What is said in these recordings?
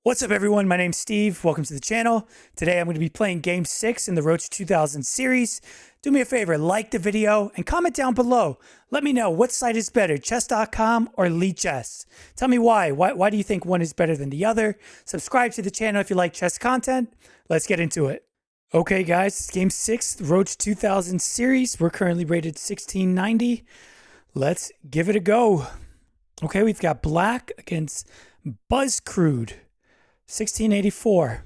What's up, everyone? My name's Steve. Welcome to the channel. Today I'm going to be playing Game 6 in the Road to 2000 series. Do me a favor, like the video and comment down below. Let me know what site is better, chess.com or Elite Chess. Tell me why. Why do you think one is better than the other? Subscribe to the channel if you like chess content. Let's get into it. Okay, guys, Game 6, the Road to 2000 series. We're currently rated 1690. Let's give it a go. Okay, we've got Black against Buzz Crude. 1684.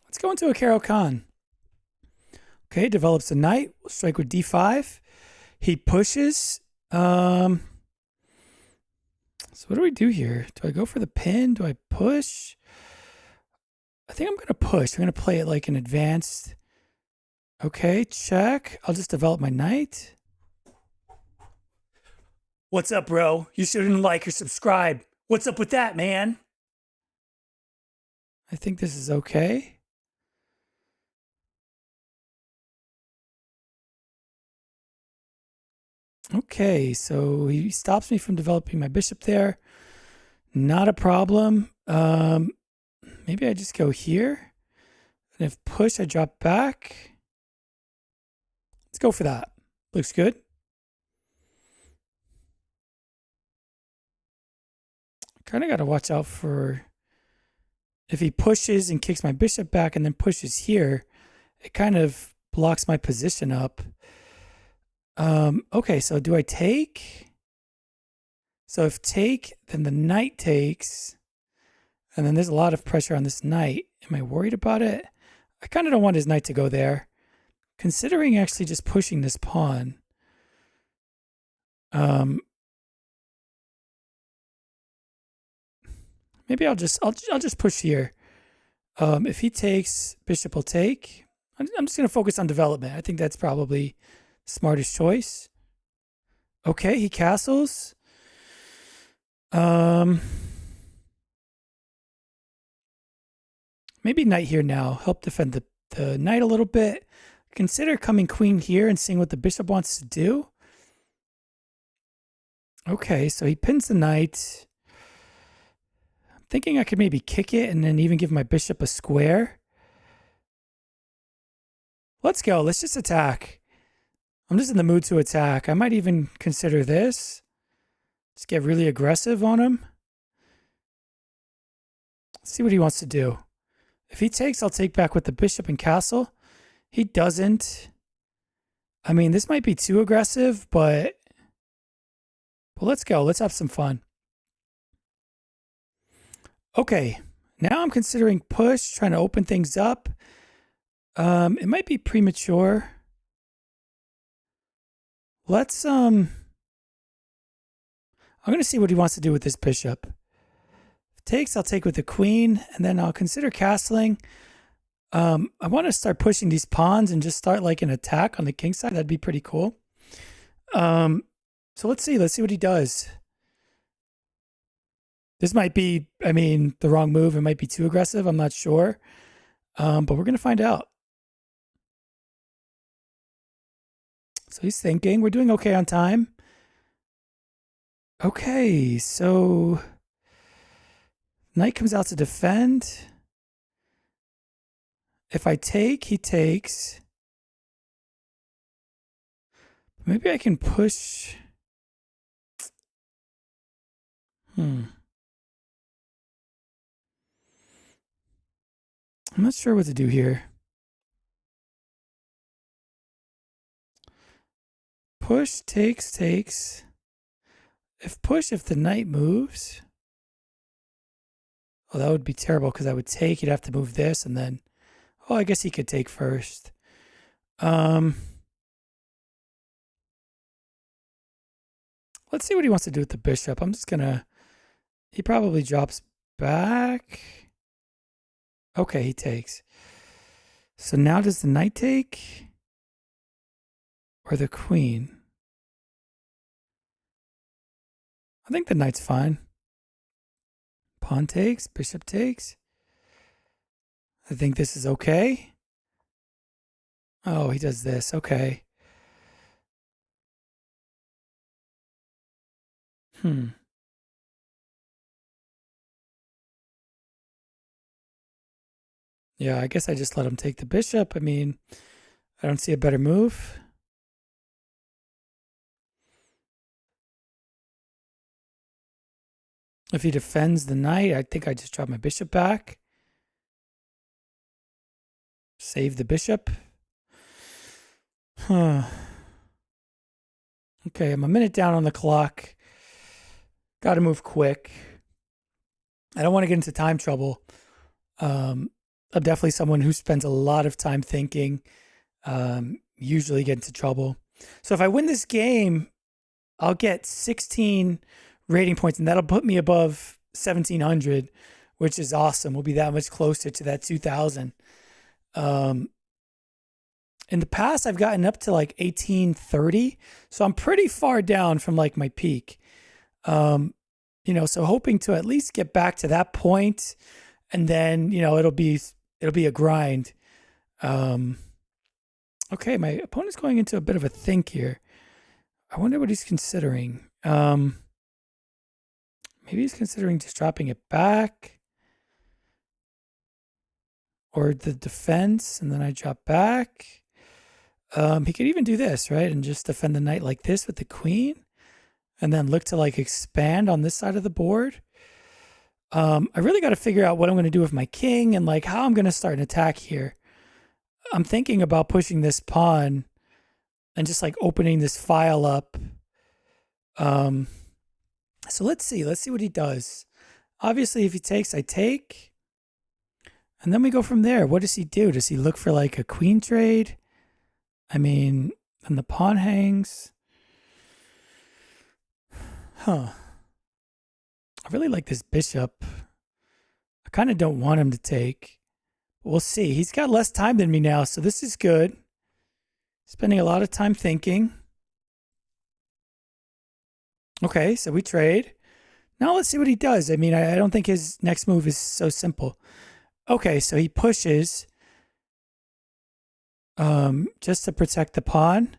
Let's go into a Caro-Kann. Okay, develops a knight. We'll strike with d5. He pushes. So what do we do here? Do I go for the pin? Do I push? I think I'm going to push. I'm going to play it like an advanced. Okay, check. I'll just develop my knight. What's up, bro? You shouldn't like or subscribe. What's up with that, man? I think this is okay. Okay, so he stops me from developing my bishop there. Not a problem. Maybe I just go here. And if push, I drop back. Let's go for that. Looks good. Kind of got to watch out for... If he pushes and kicks my bishop back and then pushes here, it kind of blocks my position up. Okay, so do I take? So if take, then the knight takes. And then there's a lot of pressure on this knight. Am I worried about it? I kind of don't want his knight to go there. Considering actually just pushing this pawn. Maybe I'll just push here. If he takes, bishop will take. I'm just going to focus on development. I think that's probably the smartest choice. Okay, he castles. Maybe knight here now. Help defend the knight a little bit. Consider coming queen here and seeing what the bishop wants to do. Okay, so he pins the knight. Thinking I could maybe kick it and then even give my bishop a square. Let's go. Let's just attack. I'm just in the mood to attack. I might even consider this. Just get really aggressive on him. Let's see what he wants to do. If he takes, I'll take back with the bishop and castle. He doesn't. I mean, this might be too aggressive, but let's go. Let's have some fun. Okay, now I'm considering push, trying to open things up. It might be premature. Let's, I'm going to see what he wants to do with this bishop. If it takes, I'll take with the queen, and then I'll consider castling. I want to start pushing these pawns and just start like an attack on the king side. That'd be pretty cool. So let's see what he does. This might be, I mean, the wrong move. It might be too aggressive. I'm not sure. But we're going to find out. So he's thinking. We're doing okay on time. Okay, so knight comes out to defend. If I take, he takes. Maybe I can push. I'm not sure what to do here. Push, takes. If the knight moves. Oh, that would be terrible because I would take. You'd have to move this and then. Oh, I guess he could take first. Let's see what he wants to do with the bishop. I'm just gonna. He probably drops back. Okay, he takes. So now does the knight take? Or the queen? I think the knight's fine. Pawn takes, bishop takes. I think this is okay. Oh, he does this. Okay. Yeah, I guess I just let him take the bishop. I mean, I don't see a better move. If he defends the knight, I think I just drop my bishop back. Save the bishop. Huh. Okay, I'm a minute down on the clock. Got to move quick. I don't want to get into time trouble. I'm definitely someone who spends a lot of time thinking, usually get into trouble. So if I win this game, I'll get 16 rating points, and that'll put me above 1,700, which is awesome. We'll be that much closer to that 2,000. In the past, I've gotten up to like 1830, so I'm pretty far down from like my peak. So hoping to at least get back to that point, and then it'll be a grind. Okay, my opponent's going into a bit of a think here. I wonder what he's considering. Maybe he's considering just dropping it back, or the defense, and then I drop back. He could even do this, right? And just defend the knight like this with the queen, and then look to like expand on this side of the board. I really got to figure out what I'm going to do with my king and like how I'm going to start an attack here. I'm thinking about pushing this pawn and just like opening this file up. So let's see what he does. Obviously, if he takes, I take. And then we go from there. What does he do? Does he look for like a queen trade? I mean, and the pawn hangs. Huh. I really like this bishop. I kind of don't want him to take. We'll see. He's got less time than me now, so this is good. Spending a lot of time thinking. Okay, so we trade. Now let's see what he does. I mean, I don't think his next move is so simple. Okay, so he pushes just to protect the pawn.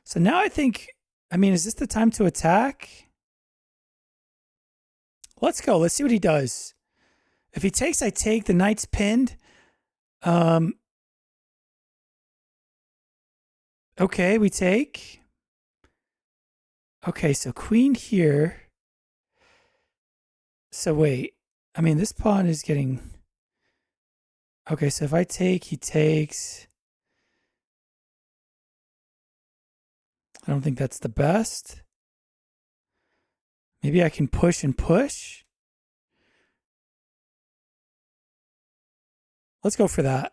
So now I think, is this the time to attack? Let's go. Let's see what he does. If he takes, I take. The knight's pinned. Okay, we take. Okay, so queen here. So wait. This pawn is getting... Okay, so if I take, he takes. I don't think that's the best. Maybe I can push and push. Let's go for that.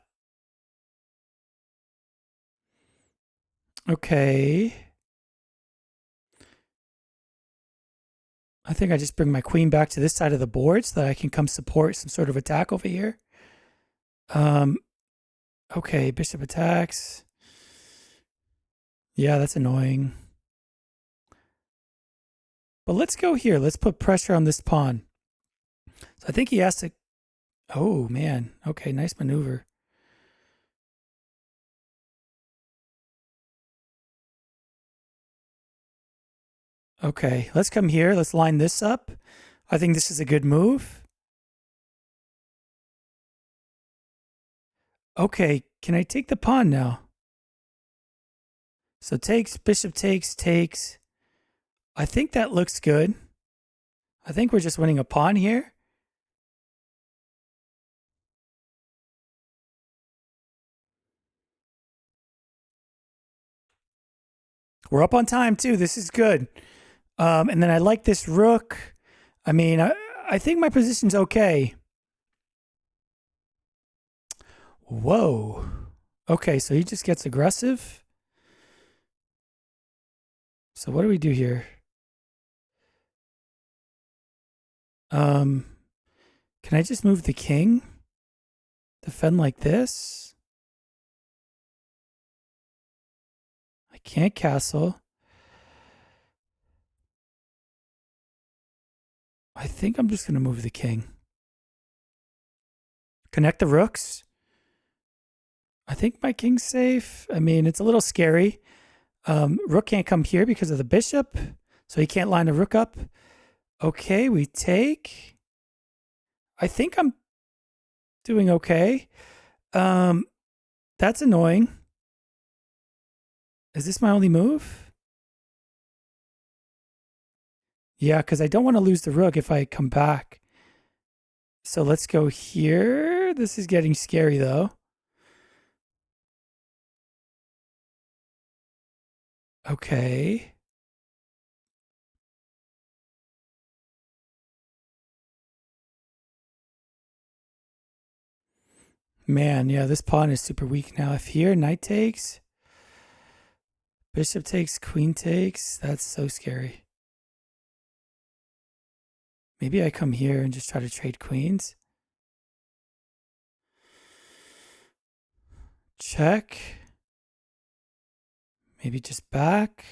Okay. I think I just bring my queen back to this side of the board so that I can come support some sort of attack over here. Okay, bishop attacks. Yeah, that's annoying. But let's go here. Let's put pressure on this pawn. So I think he has to... Oh, man. Okay, nice maneuver. Okay, let's come here. Let's line this up. I think this is a good move. Okay, can I take the pawn now? So takes, bishop takes, takes. I think that looks good. I think we're just winning a pawn here. We're up on time too. This is good. And then I like this rook. I think my position's okay. Whoa. Okay, so he just gets aggressive. So what do we do here? Can I just move the king? Defend like this? I can't castle. I think I'm just going to move the king. Connect the rooks. I think my king's safe. It's a little scary. Rook can't come here because of the bishop, so he can't line the rook up. Okay, we take. I think I'm doing okay. That's annoying. Is this my only move? Yeah, because I don't want to lose the rook if I come back. So let's go here. This is getting scary, though. Okay. Man, yeah, this pawn is super weak now. If here, knight takes, bishop takes, queen takes, that's so scary. Maybe I come here and just try to trade queens. Check. Maybe just back.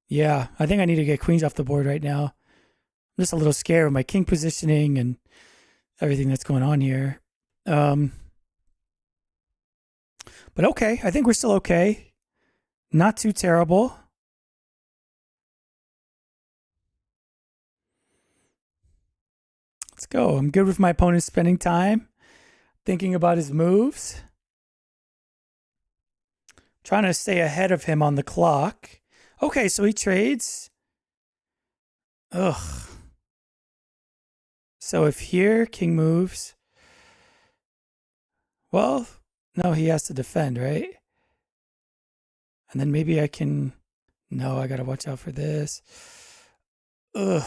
Yeah, I think I need to get queens off the board right now. I'm just a little scared with my king positioning and everything that's going on here. But okay, I think we're still okay. Not too terrible. Let's go. I'm good with my opponent spending time thinking about his moves. Trying to stay ahead of him on the clock. Okay, so he trades. Ugh. So if here, king moves. Well, no, he has to defend, right? And then maybe I can... No, I gotta watch out for this. Ugh.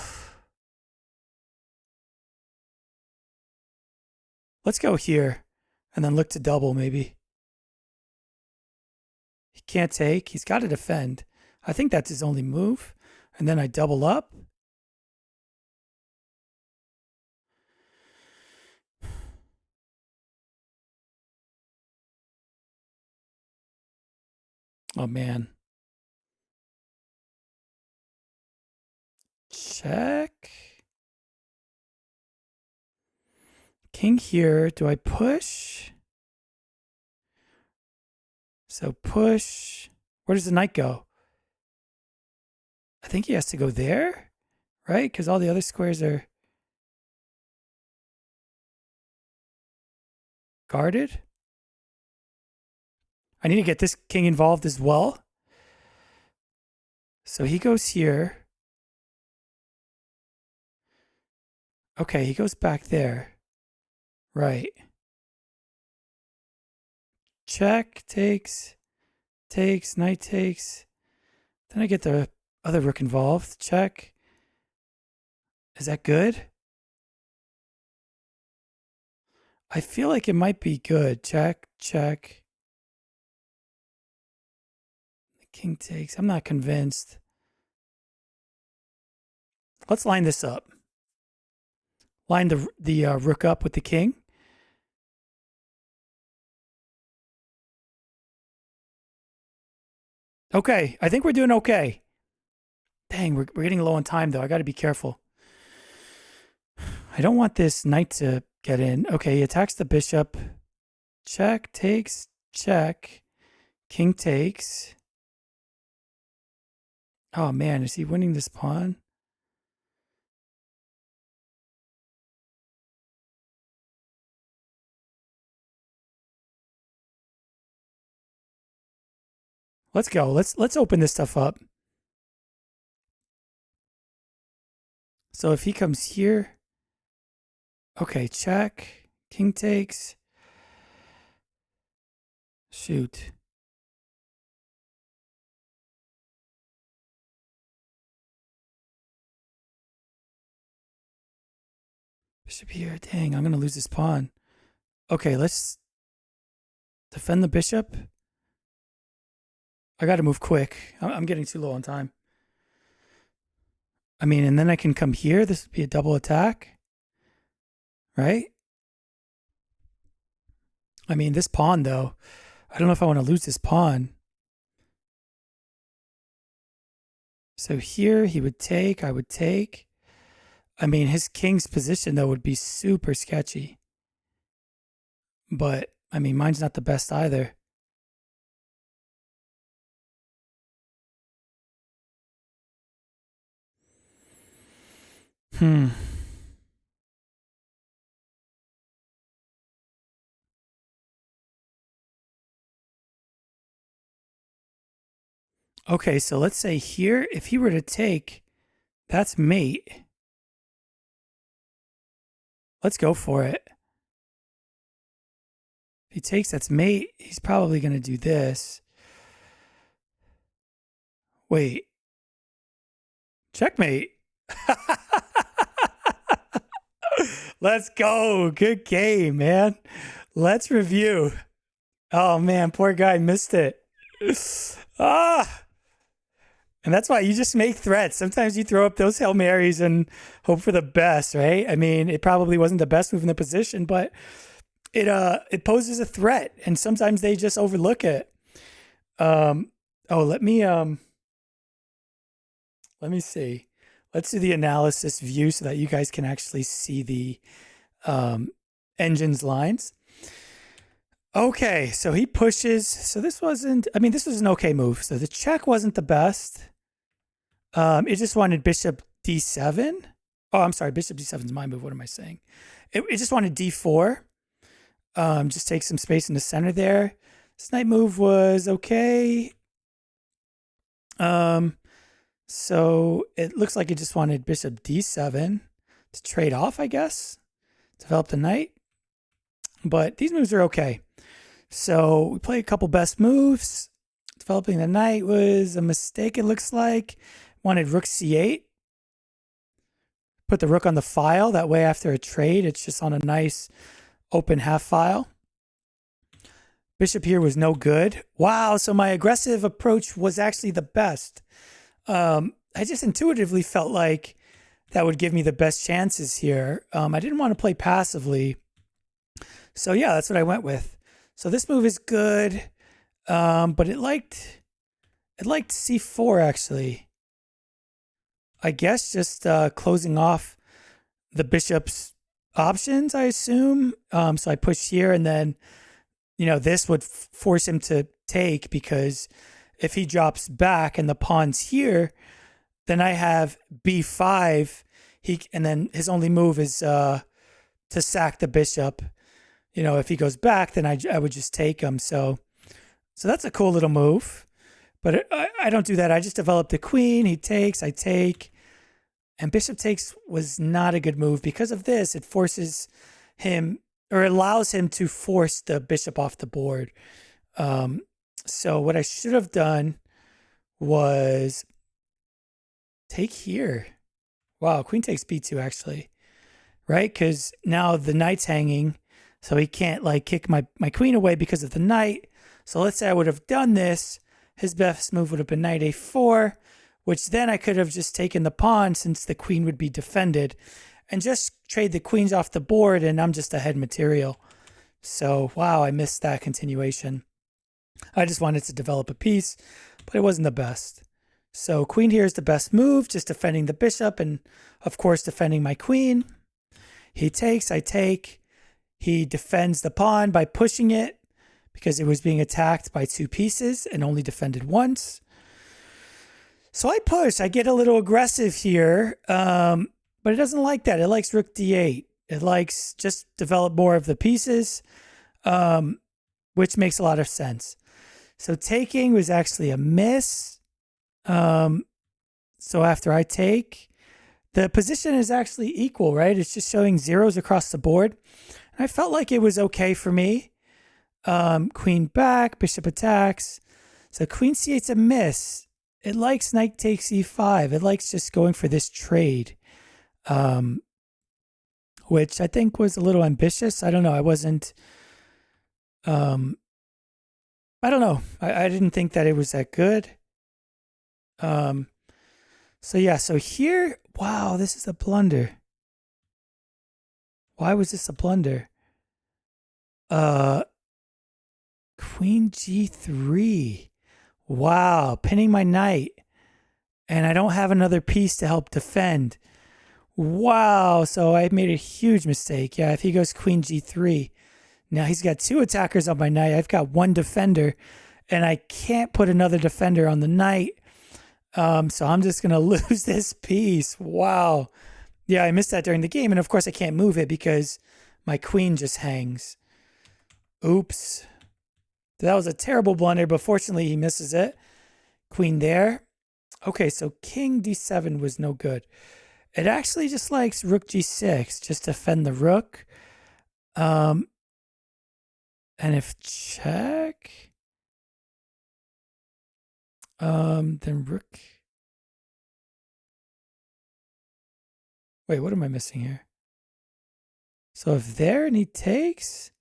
Let's go here and then look to double maybe. He can't take. He's got to defend. I think that's his only move. And then I double up. Oh, man. Check. King here. Do I push? So push. Where does the knight go? I think he has to go there, right? Because all the other squares are guarded. I need to get this king involved as well. So he goes here. Okay, he goes back there. Right. Check, takes, knight takes. Then I get the other rook involved. Check. Is that good? I feel like it might be good. Check, check. The king takes. I'm not convinced. Let's line this up. Line the rook up with the king. Okay, I think we're doing okay. Dang, we're getting low on time though. I got to be careful. I don't want this knight to get in. Okay, he attacks the bishop. Check, takes, check. King takes. Oh man, is he winning this pawn? Let's go. Let's open this stuff up. So if he comes here, okay, check. King takes. Shoot. Bishop here. Dang, I'm going to lose this pawn. Okay, let's defend the bishop. I got to move quick. I'm getting too low on time. I mean, and then I can come here. This would be a double attack, right? I mean, this pawn, though, I don't know if I want to lose this pawn. So here he would take, I would take. I mean, his king's position, though, would be super sketchy. But, I mean, mine's not the best either. Okay, so let's say here, if he were to take, that's mate. Let's go for it. If he takes, that's mate. He's probably going to do this. Wait. Checkmate. Let's go. Good game, man. Let's review. Oh, man, poor guy missed it. And that's why you just make threats. Sometimes you throw up those Hail Marys and hope for the best, right? I mean, it probably wasn't the best move in the position, but it poses a threat, and sometimes they just overlook it. Let me see. Let's do the analysis view so that you guys can actually see the engine's lines. Okay, so he pushes. So this was an okay move. So the check wasn't the best. It just wanted bishop d7. Oh, I'm sorry, bishop d7 is my move. What am I saying? It just wanted d4. Just take some space in the center there. This knight move was okay. So it looks like it just wanted bishop d7 to trade off, I guess, develop the knight. But these moves are okay. So we play a couple best moves. Developing the knight was a mistake, it looks like. Wanted rook c8. Put the rook on the file. That way after a trade, it's just on a nice open half file. Bishop here was no good. Wow, so my aggressive approach was actually the best. I just intuitively felt like that would give me the best chances here. I didn't want to play passively. So yeah, that's what I went with. So this move is good, but it liked c4 actually. I guess just closing off the bishop's options, I assume. So I push here, and then, this would force him to take, because if he drops back and the pawn's here, then I have b5. And then his only move is to sack the bishop. If he goes back, then I would just take him. So that's a cool little move. But I don't do that. I just develop the queen. He takes, I take. And bishop takes was not a good move. Because of this, it forces him, or allows him to force the bishop off the board. So what I should have done was take here. Wow, queen takes b2 actually. Right? Because now the knight's hanging. So he can't kick my queen away because of the knight. So let's say I would have done this. His best move would have been knight a4, which then I could have just taken the pawn since the queen would be defended, and just trade the queens off the board, and I'm just ahead material. So, wow, I missed that continuation. I just wanted to develop a piece, but it wasn't the best. So queen here is the best move, just defending the bishop and, of course, defending my queen. He takes, I take. He defends the pawn by pushing it because it was being attacked by two pieces and only defended once. So I push. I get a little aggressive here, but it doesn't like that. It likes rook d8. It likes just develop more of the pieces, which makes a lot of sense. So taking was actually a miss. So after I take, the position is actually equal, right? It's just showing zeros across the board. And I felt like it was okay for me. Queen back, bishop attacks. So queen c8's a miss. It likes knight takes e5. It likes just going for this trade, which I think was a little ambitious. I don't know. I wasn't, I don't know. I didn't think that it was that good. So yeah, so here, wow, this is a blunder. Why was this a blunder? Queen g3. Wow, pinning my knight. And I don't have another piece to help defend. Wow, so I made a huge mistake. Yeah, if he goes queen g3. Now he's got two attackers on my knight. I've got one defender, and I can't put another defender on the knight. So I'm just going to lose this piece. Wow. Yeah, I missed that during the game. And of course I can't move it because my queen just hangs. Oops. That was a terrible blunder, but fortunately he misses it. Queen there. Okay, so king d7 was no good. It actually just likes rook g6, just to defend the rook. And if check, then rook. Wait, what am I missing here? So if there and he takes,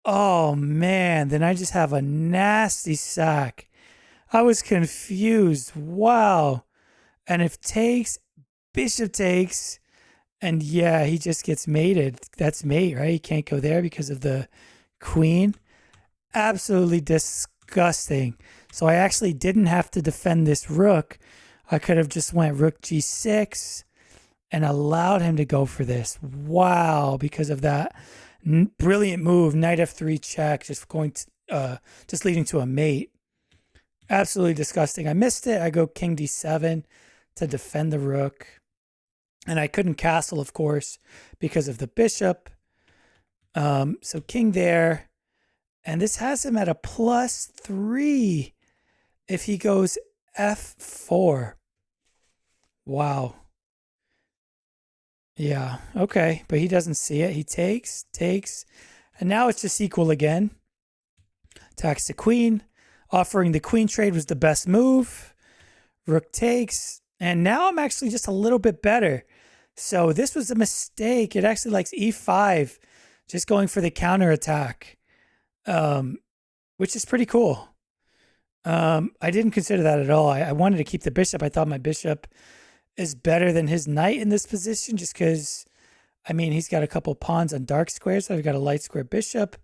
oh man, then I just have a nasty sack. I was confused. Wow. And if takes, bishop takes, and yeah, he just gets mated. That's mate, right? He can't go there because of the queen. Absolutely disgusting. So I actually didn't have to defend this rook. I could have just went rook g6 and allowed him to go for this. Wow, because of that brilliant move, knight f3 check, just going to, just leading to a mate. Absolutely disgusting. I missed it. I go king d7 to defend the rook. And I couldn't castle, of course, because of the bishop. So king there. And this has him at a +3 if he goes f4. Wow. Yeah, okay. But he doesn't see it. He takes. And now it's just equal again. Attacks the queen. Offering the queen trade was the best move. Rook takes. And now I'm actually just a little bit better. So this was a mistake. It actually likes e5, just going for the counterattack, which is pretty cool. I didn't consider that at all. I wanted to keep the bishop. I thought my bishop is better than his knight in this position just because, I mean, he's got a couple pawns on dark squares. So I've got a light square bishop.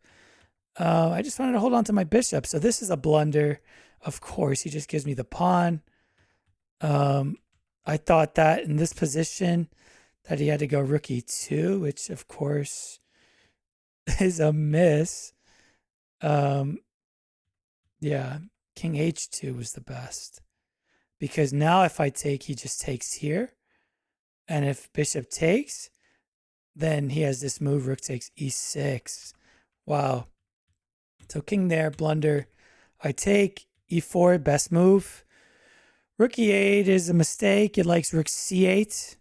I just wanted to hold on to my bishop. So this is a blunder. Of course, he just gives me the pawn. I thought that in this position that he had to go rook e2, which of course is a miss. Yeah, king h2 was the best. Because now if I take, he just takes here. And if bishop takes, then he has this move, rook takes e6. Wow. So king there, blunder. I take e4, best move. Rook e8 is a mistake. It likes rook c8,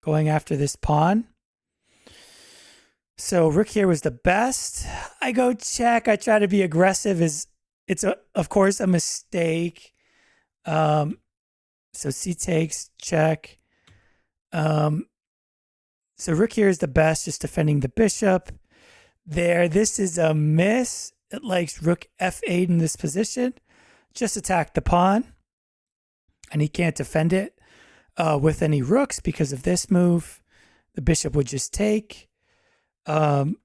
going after this pawn. So rook here was the best. I go check. I try to be aggressive. It's of course a mistake. So c takes, check. So rook here is the best, just defending the bishop. There, this is a miss. It likes rook f8 in this position. Just attack the pawn. And he can't defend it with any rooks because of this move. The bishop would just take. So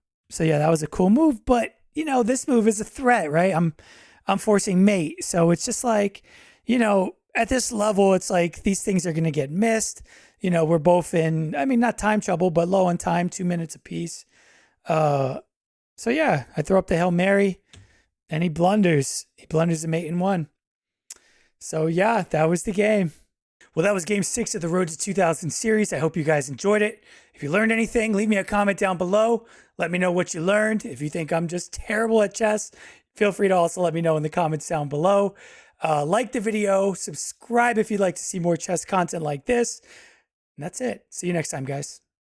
yeah, that was a cool move. But, you know, this move is a threat, right? I'm forcing mate. So it's just like, you know, at this level, it's like these things are going to get missed. You know, we're both in, I mean, not time trouble, but low on time, 2 minutes apiece. So yeah, I throw up the Hail Mary and he blunders. He blunders the mate in one. So yeah, that was the game. Well, that was game 6 of the Road to 2000 series. I hope you guys enjoyed it. If you learned anything, leave me a comment down below. Let me know what you learned. If you think I'm just terrible at chess, feel free to also let me know in the comments down below. Like the video, subscribe if you'd like to see more chess content like this. And that's it. See you next time, guys.